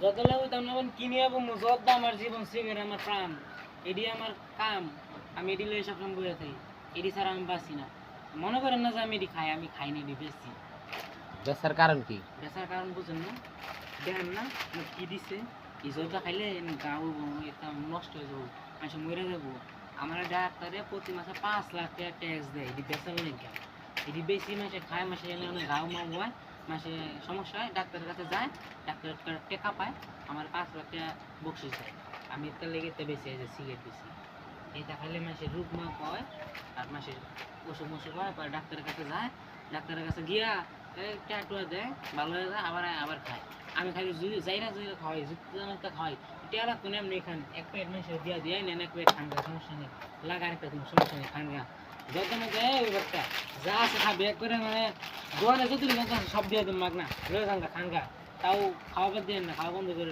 যত লাগবে তেমন এখন কিনে যাবো যত আমার জীবন সিগারেট আমার প্রাণ এটি আমার কাম আমি এটি লয়ে সবসময় বয়ে থাকি এটি ছাড়া আমি বাঁচি না মনে করেন না যে আমি এটি খাই আমি খাই না এটি বেশি বেচার কারণ কি? বেচার কারণ বুঝেন না দেখেন না কি দিছে এই জলটা খাইলে গাও এটা নষ্ট হয়ে যাবো মানুষ মরে যাবো আমার ডাক্তারে প্রতি মাসে 5 লাখ টাকা ট্যাক্স দেয় এটি বেচার লেগে এটি বেশি মাসে খায় মাসে এনে অনেক ঘাও মা হয় মাসে সমস্যা হয় ডাক্তারের কাছে যায় ডাক্তার টেকা পায় আমার 5 লাখ টাকা বকশিস দেয় আমি তার লেগে তো বেশি এই যে সিগারেট বেশি এটা খাইলে মাসে রোগ মা হয় আর মাসে অসুখ মসুখ হয় পরে ডাক্তারের কাছে যায় ডাক্তারের কাছে গিয়া ট্যাটুয়া দেয় ভালো হয়ে যায় আবার আবার খায় আমি খালি যাই না যাই খাওয়াই যুক্ত খাওয়াই টেলা কোনো এমনি খান এক প্লেট মানুষের দিয়া দিয়ে নেন এক প্লেট খান সমস্যা নেই লাগা একটা কোনো সমস্যা নেই খান গা যত না দেয় ওই বাচ্চা যা আছে খাবে এক করে মানে দোয়ারে যতটুকু সব দিয়ে দেন মাগ না রয়ে খান গা তাও খাওয়াবার দিয়ে না খাওয়া বন্ধ করে